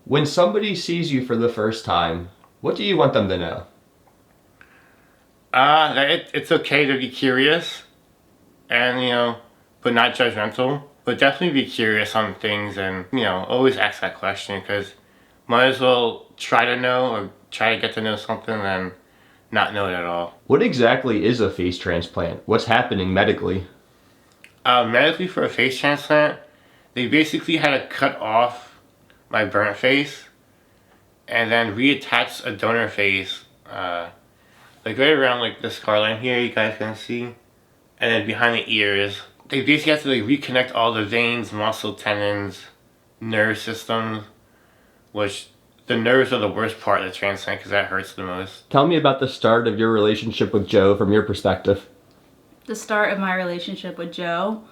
When somebody sees you for the first time, what do you want them to know? It's okay to be curious and, but not judgmental. But definitely be curious on things and, always ask that question because might as well try to know or try to get to know something than not know it at all. What exactly is a face transplant? What's happening medically? Medically for a face transplant, they basically had to cut off my burnt face and then reattach a donor face, like right around like the scar line here, you guys can see, and then behind the ears. They basically have to like reconnect all the veins, muscle, tendons, nerve systems, which the nerves are the worst part of the transplant because that hurts the most. Tell me about the start of your relationship with Joe from your perspective. The start of my relationship with Joe,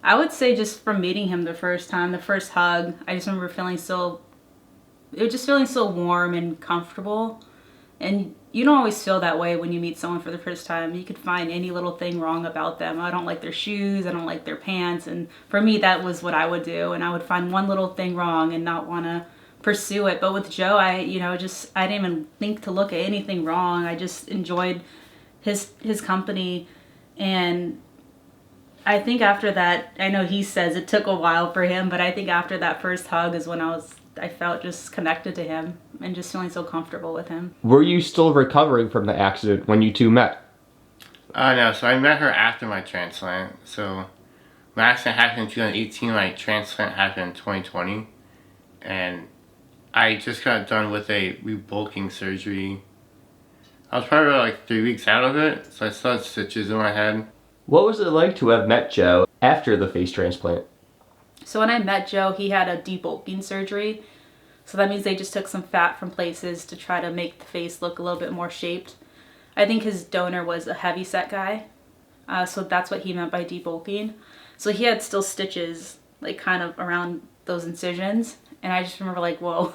I would say just from meeting him the first time, the first hug, I just remember feeling so warm and comfortable. And you don't always feel that way when you meet someone for the first time. You could find any little thing wrong about them. I don't like their shoes, I don't like their pants, and for me that was what I would do, and I would find one little thing wrong and not want to pursue it. But with Joe, I didn't even think to look at anything wrong. I just enjoyed his company. And I think after that, I know he says it took a while for him, but I think after that first hug is when I felt just connected to him and just feeling so comfortable with him. Were you still recovering from the accident when you two met? No, so I met her after my transplant. So my accident happened in 2018, my transplant happened in 2020. And I just got done with a rebulking surgery. I was probably like 3 weeks out of it, so I still had stitches in my head. What was it like to have met Joe after the face transplant? So when I met Joe, he had a debulking surgery. So that means they just took some fat from places to try to make the face look a little bit more shaped. I think his donor was a heavy set guy. So that's what he meant by debulking. So he had still stitches like kind of around those incisions. And I just remember like, whoa,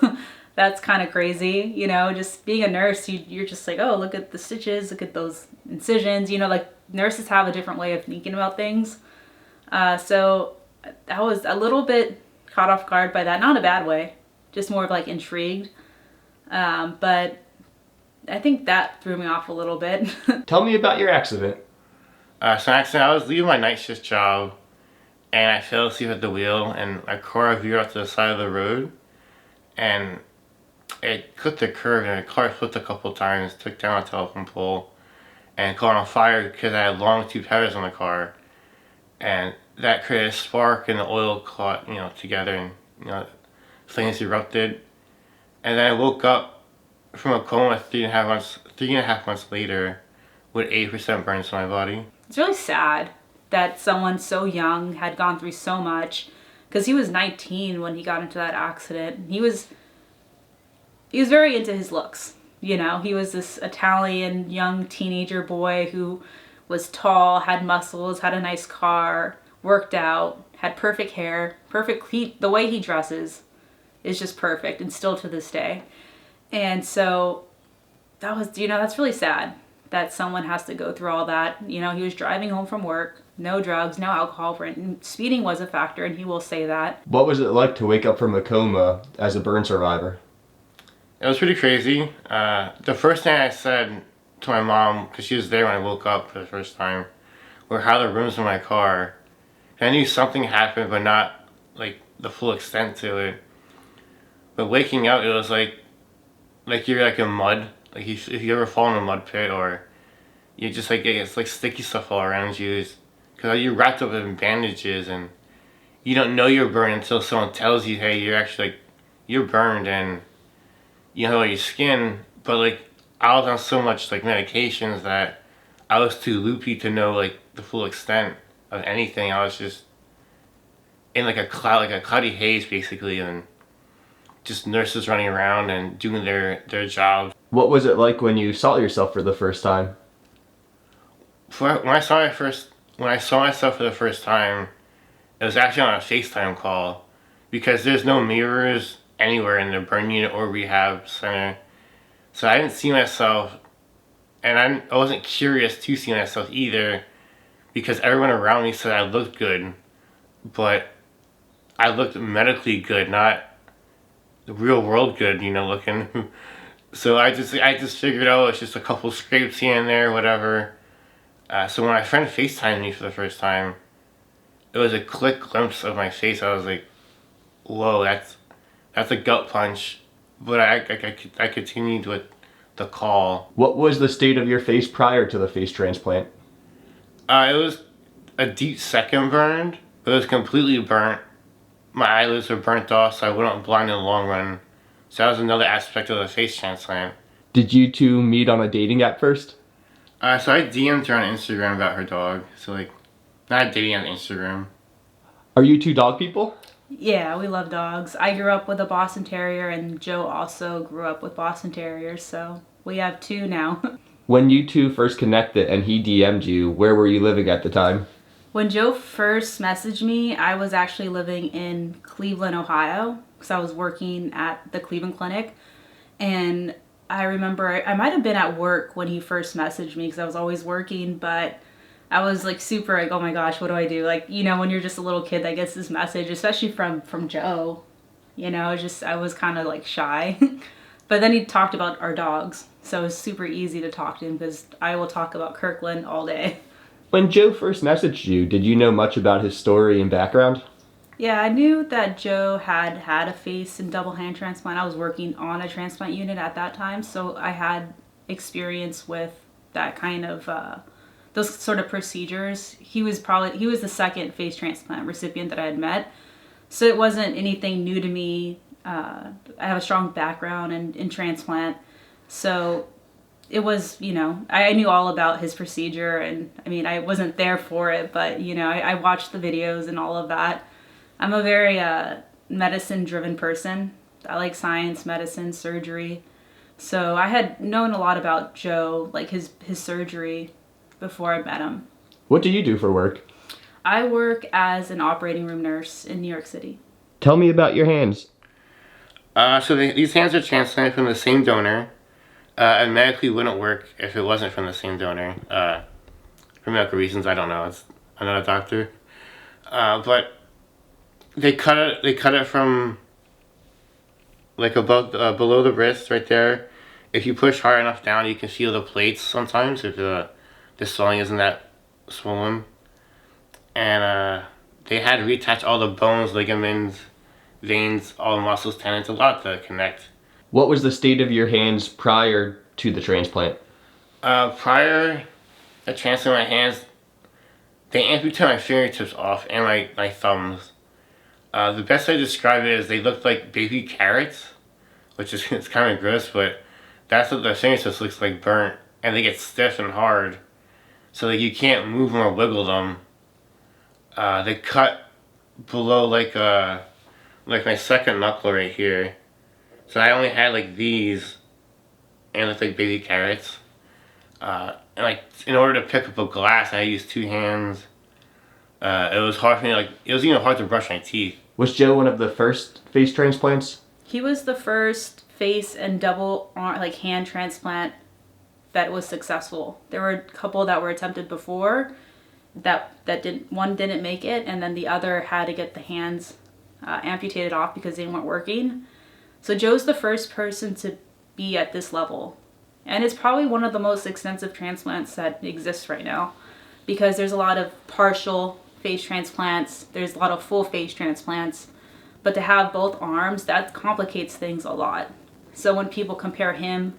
that's kind of crazy. Just being a nurse, you're just like, oh, look at the stitches, look at those incisions. Like nurses have a different way of thinking about things. So I was a little bit caught off guard by that. Not in a bad way, just more of like intrigued. But I think that threw me off a little bit. Tell me about your accident. So I was leaving my night shift job and I fell asleep at the wheel and my car veered off to the side of the road and it clipped the curb and the car flipped a couple times, took down a telephone pole and caught on fire because I had long tube headers on the car. And that created a spark and the oil caught, together and, flames erupted. And then I woke up from a coma 3.5 months later with 80% burns on my body. It's really sad that someone so young had gone through so much, because he was 19 when he got into that accident. He was very into his looks. He was this Italian young teenager boy who was tall, had muscles, had a nice car, worked out, had perfect hair, the way he dresses is just perfect, and still to this day. And so that was, that's really sad that someone has to go through all that. He was driving home from work, no drugs, no alcohol, speeding was a factor, and he will say that. What was it like to wake up from a coma as a burn survivor? It was pretty crazy. The first thing I said to my mom, because she was there when I woke up for the first time, were how the rooms in my car. I knew something happened, but not like the full extent to it. But waking up, it was like you're like in mud. Like if you ever fall in a mud pit, or you just like it's like sticky stuff all around you, because you're wrapped up in bandages and you don't know you're burned until someone tells you, hey, you're burned and you know your skin. But like I was on so much like medications that I was too loopy to know like the full extent of anything. I was just in like a cloud, like a cloudy haze basically, and just nurses running around and doing their job. What was it like when you saw yourself for the first time? When I saw myself for the first time, it was actually on a FaceTime call, because there's no mirrors anywhere in the burn unit or rehab center. So I didn't see myself, and I wasn't curious to see myself either, because everyone around me said I looked good, but I looked medically good, not real world good, looking. So I just figured, oh, it's just a couple scrapes here and there, whatever. So when my friend FaceTimed me for the first time, it was a quick glimpse of my face. I was like, whoa, that's a gut punch. But I continued with the call. What was the state of your face prior to the face transplant? It was a deep second burn. It was completely burnt. My eyelids were burnt off, so I wouldn't blind in the long run. So that was another aspect of the face transplant. Did you two meet on a dating app first? So I DM'd her on Instagram about her dog. So like, not dating on Instagram. Are you two dog people? Yeah, we love dogs. I grew up with a Boston Terrier, and Joe also grew up with Boston Terriers, so we have two now. When you two first connected and he DM'd you, where were you living at the time? When Joe first messaged me, I was actually living in Cleveland, Ohio, because I was working at the Cleveland Clinic. And I remember I might have been at work when he first messaged me, because I was always working, but I was like super like, oh my gosh, what do I do? Like, when you're just a little kid that gets this message, especially from Joe, I was kind of like shy. But then he talked about our dogs, so it was super easy to talk to him because I will talk about Kirkland all day. When Joe first messaged you, did you know much about his story and background? Yeah, I knew that Joe had a face and double hand transplant. I was working on a transplant unit at that time, so I had experience with that kind of those sort of procedures. He was the second face transplant recipient that I had met, so it wasn't anything new to me. I have a strong background in transplant, so it was, I knew all about his procedure, and I mean, I wasn't there for it, but I watched the videos and all of that. I'm a very medicine driven person. I like science, medicine, surgery. So I had known a lot about Joe, like his surgery, before I met him. What do you do for work? I work as an operating room nurse in New York City. Tell me about your hands. These hands are transplanted from the same donor. And medically wouldn't work if it wasn't from the same donor. For medical reasons, I don't know. I'm not a doctor. But they cut it from like above, below the wrist, right there. If you push hard enough down, you can feel the plates sometimes if the swelling isn't that swollen. And they had to reattach all the bones, ligaments, veins, all the muscles, tendons, a lot to connect. What was the state of your hands prior to the transplant? Prior to transplanting my hands, they amputated my fingertips off and my thumbs. The best way to describe it is they looked like baby carrots, which is it's kind of gross, but that's what the fingertips looks like, burnt, and they get stiff and hard, so like you can't move them or wiggle them. They cut below like my second knuckle right here, so I only had like these, and looked like baby carrots. And like in order to pick up a glass, I used two hands. It was hard for me. Like it was even hard to brush my teeth. Was Joe one of the first face transplants? He was the first face and double arm, like hand transplant that was successful. There were a couple that were attempted before that didn't make it, and then the other had to get the hands amputated off because they weren't working. So Joe's the first person to be at this level, and it's probably one of the most extensive transplants that exists right now, because there's a lot of partial face transplants, there's a lot of full face transplants, but to have both arms, that complicates things a lot. So when people compare him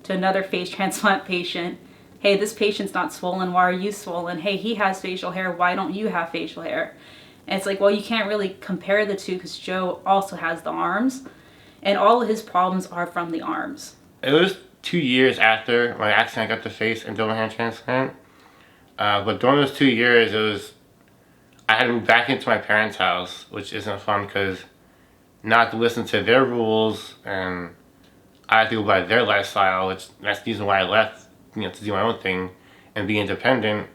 to another face transplant patient, hey, this patient's not swollen, why are you swollen? Hey, he has facial hair, why don't you have facial hair? And it's like, well, you can't really compare the two because Joe also has the arms, and all of his problems are from the arms. It was 2 years after my accident I got the face and double hand transplant. But during those 2 years, I had to move back into my parents' house, which isn't fun because now I have to listen to their rules and I have to go by their lifestyle, which that's the reason why I left, to do my own thing and be independent.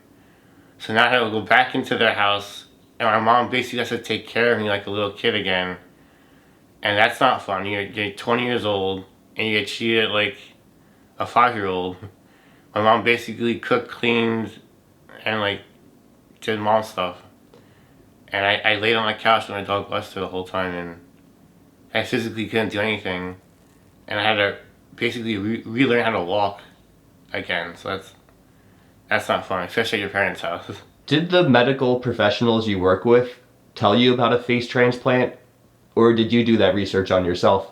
So now I have to go back into their house, and my mom basically has to take care of me like a little kid again. And that's not fun. You're 20 years old and you get treated like a 5-year-old. My mom basically cooked, cleaned, and like did mom stuff. And I laid on my couch with my dog Buster the whole time, and I physically couldn't do anything, and I had to basically relearn how to walk again. So that's not fun, especially at your parents' house. Did the medical professionals you work with tell you about a face transplant, or did you do that research on yourself?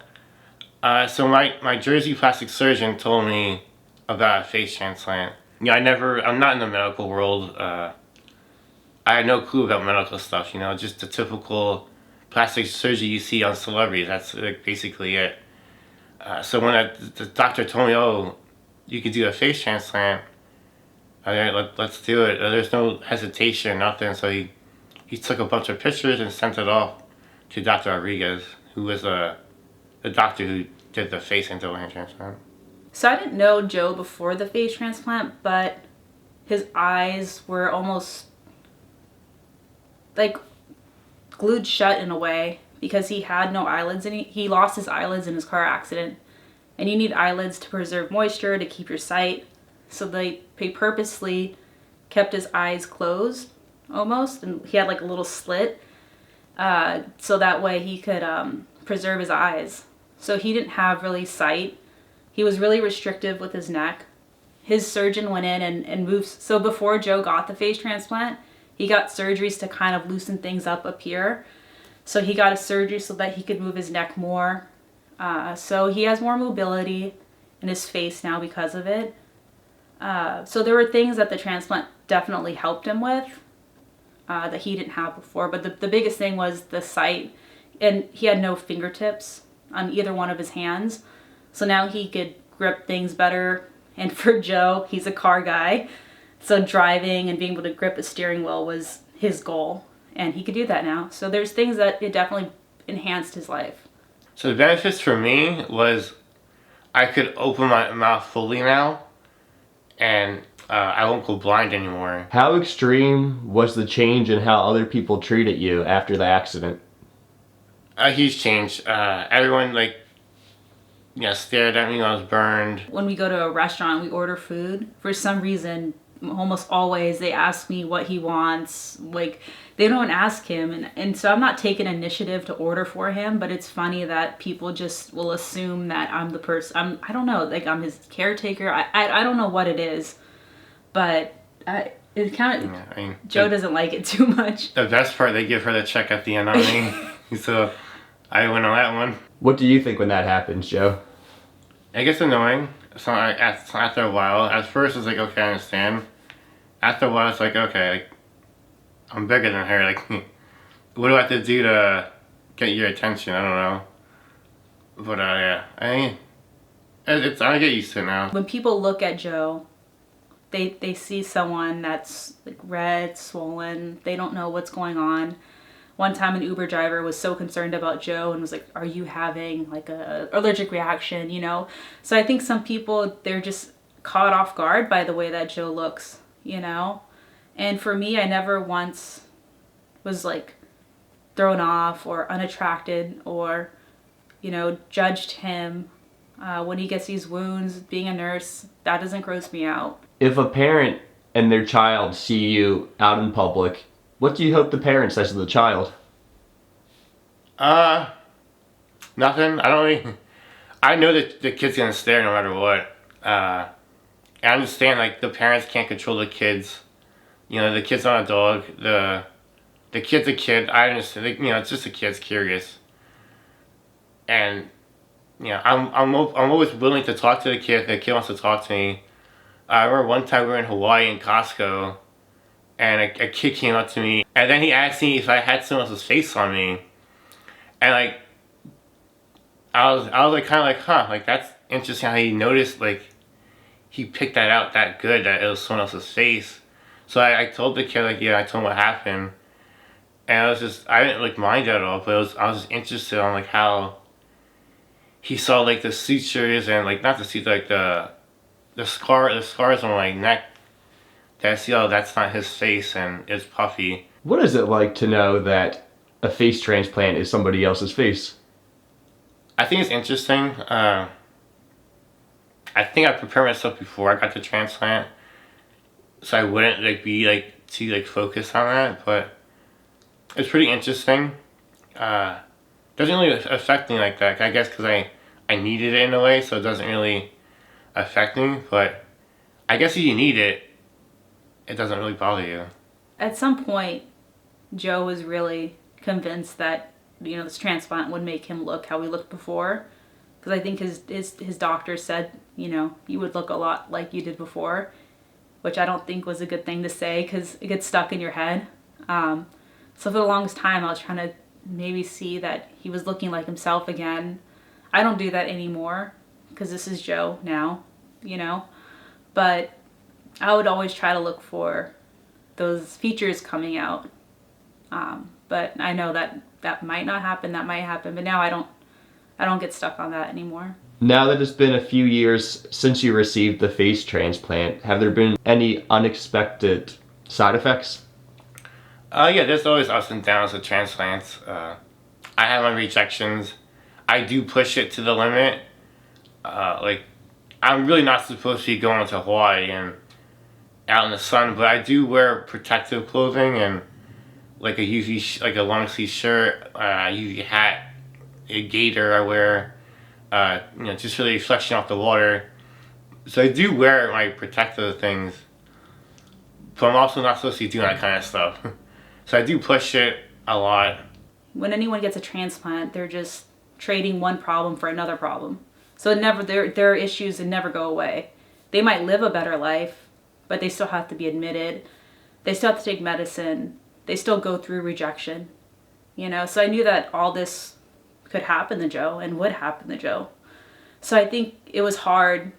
So my Jersey plastic surgeon told me about a face transplant. I'm not in the medical world. I had no clue about medical stuff, just the typical plastic surgery you see on celebrities. That's like basically it. So when the doctor told me, oh, you could do a face transplant, let's do it. There's no hesitation, nothing. So he took a bunch of pictures and sent it off to Dr. Rodriguez, who was the doctor who did the face and double hand transplant. So I didn't know Joe before the face transplant, but his eyes were almost like glued shut in a way because he had no eyelids and he lost his eyelids in his car accident. And you need eyelids to preserve moisture, to keep your sight. So they purposely kept his eyes closed almost, and he had like a little slit so that way he could preserve his eyes. So he didn't have really sight. He was really restrictive with his neck. His surgeon went in and moved. So before Joe got the face transplant, he got surgeries to kind of loosen things up here. So he got a surgery so that he could move his neck more. So he has more mobility in his face now because of it. So there were things that the transplant definitely helped him with that he didn't have before. But the biggest thing was the sight. And he had no fingertips on either one of his hands. So now he could grip things better. And for Joe, he's a car guy. So driving and being able to grip a steering wheel was his goal. And he could do that now. So there's things that it definitely enhanced his life. So the benefits for me was I could open my mouth fully now, and I won't go blind anymore. How extreme was the change in how other people treated you after the accident? A huge change. Everyone stared at me when I was burned. When we go to a restaurant, we order food. For some reason, almost always they ask me what he wants. Like, they don't ask him, and so I'm not taking initiative to order for him, but it's funny that people just will assume that I'm the person. I don't know, like I'm his caretaker. I don't know what it is, but it kind of Joe doesn't like it too much. The best part, they give her the check at the end on me, so I went on that one. What do you think when that happens, Joe? It gets annoying. So after a while, at first it's like, okay, I understand. After a while, it's like, okay, like, I'm bigger than her. Like, what do I have to do to get your attention? I don't know. But yeah, I get used to it now. When people look at Joe, they see someone that's like red, swollen. They don't know what's going on. One time an Uber driver was so concerned about Joe and was like, are you having like a allergic reaction, So I think some people, they're just caught off guard by the way that Joe looks, And for me, I never once was like thrown off or unattracted or, judged him. When he gets these wounds, being a nurse, that doesn't gross me out. If a parent and their child see you out in public, what do you hope the parent says to the child? Nothing. I know that the kid's gonna stare no matter what. I understand, like, the parents can't control the kids. The kid's not a dog. The kid's a kid. I understand. It's just a kid's curious. And, I'm always willing to talk to the kid if the kid wants to talk to me. I remember one time we were in Hawaii in Costco, and a kid came up to me, and then he asked me if I had someone else's face on me. And, like, I was like, kind of like, huh, like, that's interesting how he noticed, like, he picked that out that good, that it was someone else's face. So I told the kid, like, yeah, I told him what happened. And I didn't, like, mind it at all, but I was just interested on, like, how he saw, like, the sutures and, like, not the sutures, like, the scars on my neck. That I see, oh, that's not his face, and it's puffy. What is it like to know that a face transplant is somebody else's face? I think it's interesting. I think I prepared myself before I got the transplant, so I wouldn't be too focused on that. But it's pretty interesting. The doesn't really affect me like that. I guess because I needed it in a way, so it doesn't really affect me. But I guess if you need it, it doesn't really bother you. At some point, Joe was really convinced that, this transplant would make him look how he looked before. Because I think his doctor said, you would look a lot like you did before, which I don't think was a good thing to say because it gets stuck in your head. So for the longest time, I was trying to maybe see that he was looking like himself again. I don't do that anymore because this is Joe now, But I would always try to look for those features coming out. But I know that might not happen, that might happen, but now I don't get stuck on that anymore. Now that it's been a few years since you received the face transplant, have there been any unexpected side effects? Yeah, there's always ups and downs with transplants. I have my rejections. I do push it to the limit. I'm really not supposed to be going to Hawaii and out in the sun, but I do wear protective clothing and like a UV, like a long sleeve shirt, UV hat, a gaiter I wear, just really reflection off the water. So I do wear my protective things, but I'm also not supposed to be doing that kind of stuff. So I do push it a lot. When anyone gets a transplant, they're just trading one problem for another problem. So their issues that never go away. They might live a better life, but they still have to be admitted. They still have to take medicine. They still go through rejection. So I knew that all this could happen to Joe and would happen to Joe. So I think it was hard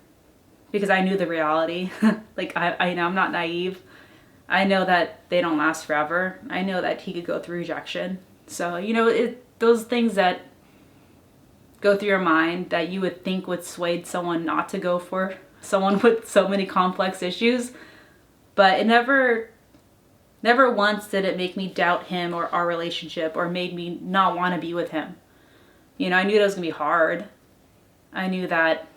because I knew the reality. I'm not naive. I know that they don't last forever. I know that he could go through rejection. So, those things that go through your mind that you would think would sway someone not to go for someone with so many complex issues. But it never once did it make me doubt him or our relationship or made me not want to be with him. I knew it was going to be hard. I knew that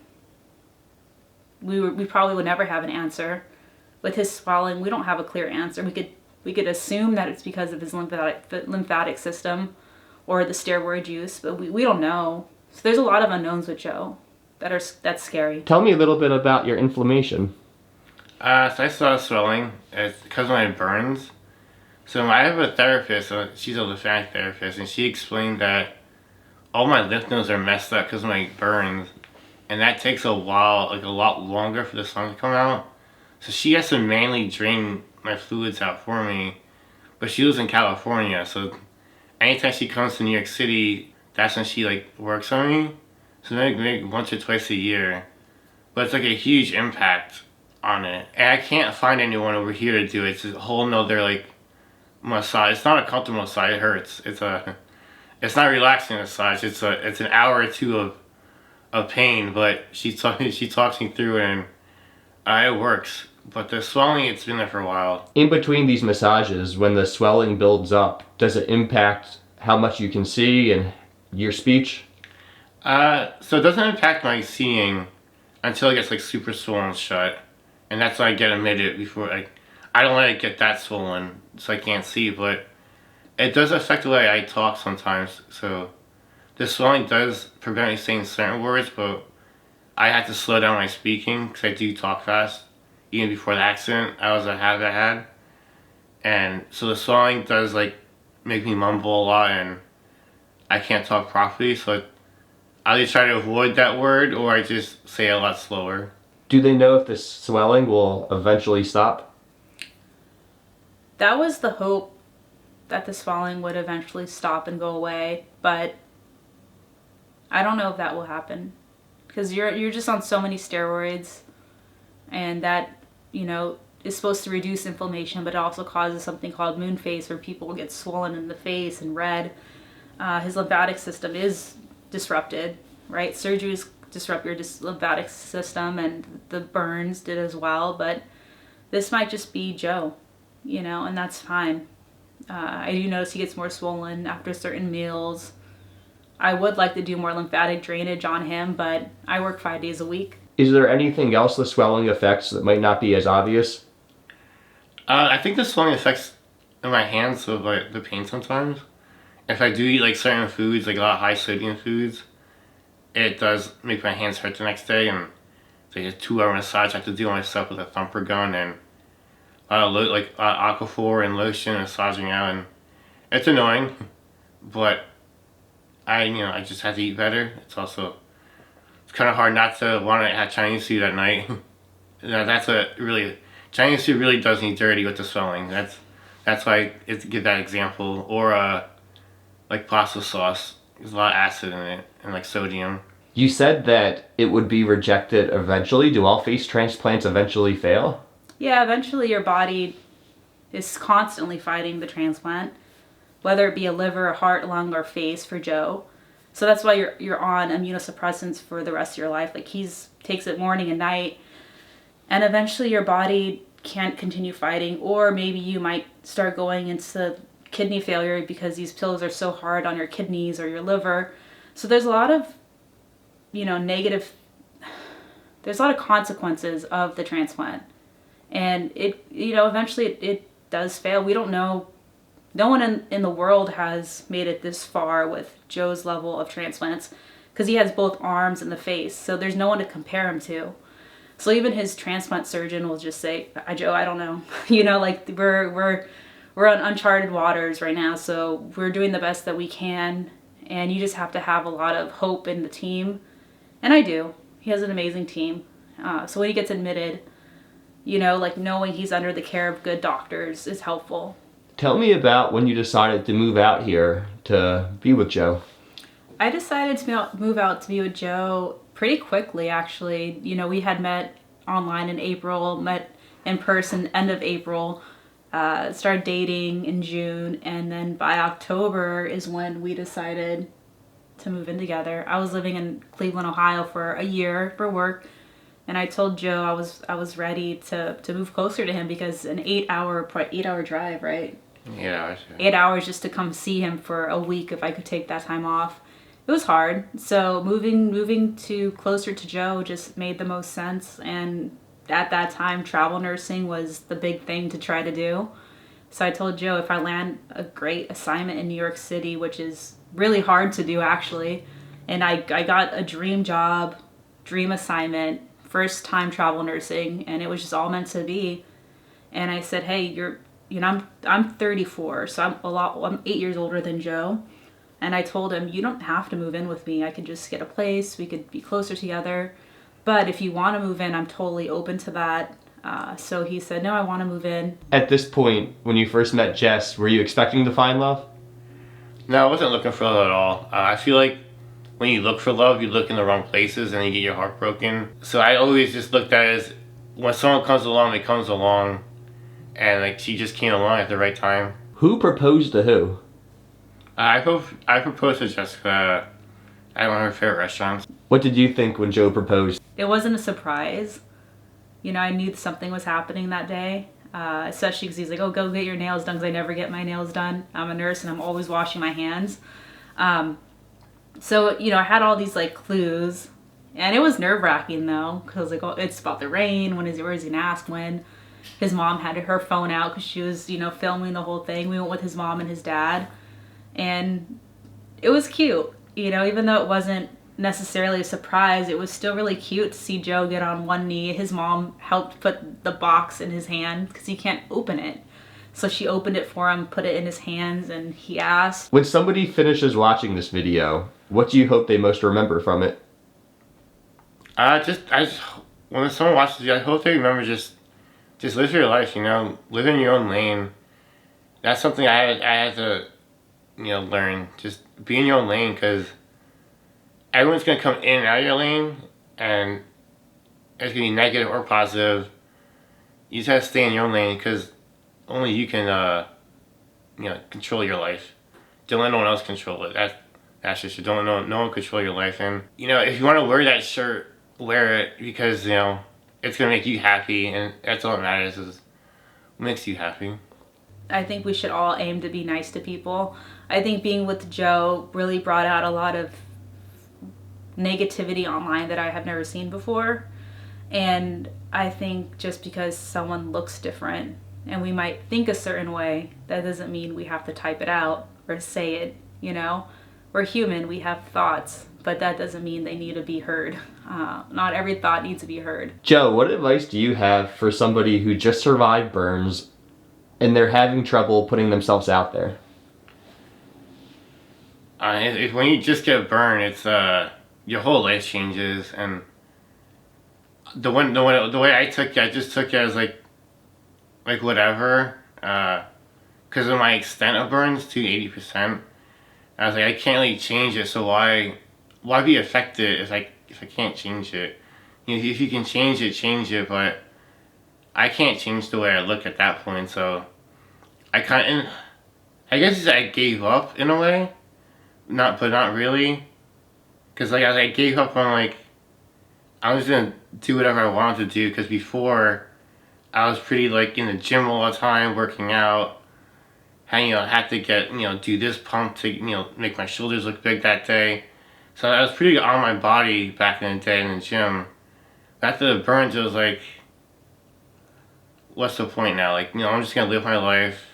we probably would never have an answer. With his swelling, we don't have a clear answer. We could assume that it's because of his lymphatic system or the steroid use, but we don't know. So there's a lot of unknowns with Joe that's scary. Tell me a little bit about your inflammation. So I saw swelling. It's because of my burns. So I have a therapist, she's a lymphatic therapist, and she explained that all my lymph nodes are messed up because of my burns, and that takes a while, like a lot longer for the swelling to come out. So she has to manually drain my fluids out for me, but she lives in California, so anytime she comes to New York City, that's when she works on me. So maybe once or twice a year, but it's a huge impact on it. And I can't find anyone over here to do it. It's a whole nother massage. It's not a comfortable massage. It hurts. It's not relaxing massage. It's an hour or two of pain. But she talks me through it, and it works. But the swelling, it's been there for a while. In between these massages, when the swelling builds up, does it impact how much you can see and your speech? So it doesn't impact my seeing until it gets super swollen shut. And that's when I get admitted before, I don't let it get that swollen so I can't see, but it does affect the way I talk sometimes. So the swelling does prevent me saying certain words, but I had to slow down my speaking because I do talk fast. Even before the accident, I was a habit I had. And so the swelling does make me mumble a lot and I can't talk properly, so I either try to avoid that word or I just say it a lot slower. Do they know if the swelling will eventually stop? That was the hope, that the swelling would eventually stop and go away, but I don't know if that will happen. Because you're just on so many steroids, and that, is supposed to reduce inflammation, but it also causes something called moon face, where people get swollen in the face and red. His lymphatic system is disrupted, right? Surgeries disrupt your lymphatic system, and the burns did as well, but this might just be Joe, and that's fine. I do notice he gets more swollen after certain meals. I would like to do more lymphatic drainage on him, but I work 5 days a week. Is there anything else the swelling affects that might not be as obvious? I think the swelling affects in my hands, so the pain sometimes. if I do eat like certain foods, like a lot of high sodium foods, it does make my hands hurt the next day. And it's like a 2 hour massage I have to do on myself with a thumper gun and a lot of aquaphor and lotion massaging out, and it's annoying, but I just have to eat better. It's kind of hard not to want to have Chinese food at night. That's a really Chinese food really does need dirty with the swelling. That's why I give that example. Or like pasta sauce. There's a lot of acid in it and like sodium. You said that it would be rejected eventually. Do all face transplants eventually fail? Yeah, eventually your body is constantly fighting the transplant, whether it be a liver, a heart, lung, or face for Joe. So that's why you're on immunosuppressants for the rest of your life. Like takes it morning and night, and eventually your body can't continue fighting, or maybe you might start going into kidney failure because these pills are so hard on your kidneys or your liver. So there's a lot of negative. There's a lot of consequences of the transplant, and it eventually it does fail. We don't know. No one in the world has made it this far with Joe's level of transplants because he has both arms and the face. So there's no one to compare him to. So even his transplant surgeon will just say, Joe, I don't know. Like we're on uncharted waters right now. So we're doing the best that we can. And you just have to have a lot of hope in the team. And I do. He has an amazing team. So when he gets admitted, like knowing he's under the care of good doctors is helpful. Tell me about when you decided to move out here to be with Joe. I decided to move out to be with Joe pretty quickly, actually. We had met online in April, met in person end of April, started dating in June, and then by October is when we decided to move in together. I was living in Cleveland, Ohio for a year for work, and I told Joe I was ready to move closer to him because an 8-hour drive, right? Yeah. 8 hours just to come see him for a week if I could take that time off. It was hard. So moving to closer to Joe just made the most sense. And at that time, travel nursing was the big thing to try to do. So I told Joe if I land a great assignment in New York City, which is really hard to do actually, and I got a dream job, dream assignment, first time travel nursing, and it was just all meant to be. And I said, hey, I'm 34, so I'm 8 years older than Joe. And I told him, you don't have to move in with me. I could just get a place. We could be closer together. But if you want to move in, I'm totally open to that. So he said, no, I want to move in. At this point, when you first met Jess, were you expecting to find love? No, I wasn't looking for love at all. I feel like when you look for love, you look in the wrong places and you get your heart broken. So I always just looked at it as when someone comes along, it comes along. And like she just came along at the right time. Who proposed to who? I proposed to Jessica at one of her favorite restaurants. What did you think when Joe proposed? It wasn't a surprise. I knew something was happening that day. Especially because he's like, oh, go get your nails done, because I never get my nails done. I'm a nurse and I'm always washing my hands. So I had all these like clues. And it was nerve-wracking though, because like, oh, it's about the rain. Where is he gonna ask when? His mom had her phone out because she was, filming the whole thing. We went with his mom and his dad. And it was cute. Even though it wasn't necessarily a surprise, it was still really cute to see Joe get on one knee. His mom helped put the box in his hand because he can't open it. So she opened it for him, put it in his hands, and he asked. When somebody finishes watching this video, what do you hope they most remember from it? When someone watches it, I hope they remember just live your life, live in your own lane. That's something I had to, learn. Just be in your own lane, because everyone's going to come in and out of your lane, and it's going to be negative or positive. You just have to stay in your own lane, because only you can, control your life. Don't let no one else control it. That's just, don't let no one control your life. And, if you want to wear that shirt, wear it, because, it's going to make you happy, and that's all that matters, is what makes you happy. I think we should all aim to be nice to people. I think being with Joe really brought out a lot of negativity online that I have never seen before. And I think just because someone looks different and we might think a certain way, that doesn't mean we have to type it out or say it. you know? We're human, we have thoughts, but that doesn't mean they need to be heard. Not every thought needs to be heard. Joe, what advice do you have for somebody who just survived burns and they're having trouble putting themselves out there? When you just get burned, it's your whole life changes, and the way I took it, I just took it as like whatever, because of my extent of burns to 80%. I was like, I can't really change it, so why be affected if I can't change it? You know, if you can change it, but I can't change the way I look at that point. So I guess I gave up in a way, but not really, because like I gave up on like I was gonna do whatever I wanted to do, because before I was pretty like in the gym all the time, working out. I had to get, do this pump to, make my shoulders look big that day. So I was pretty on my body back in the day in the gym. After the burns, it was like, what's the point now? Like, I'm just gonna live my life,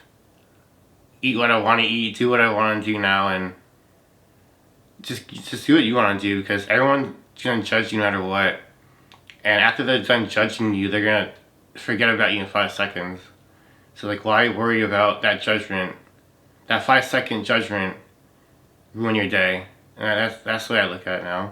eat what I want to eat, do what I want to do now, and just do what you want to do, because everyone's gonna judge you no matter what. And after they're done judging you, they're gonna forget about you in 5 seconds. So like, why worry about that judgment? That 5-second judgment ruin your day. And that's the way I look at it now.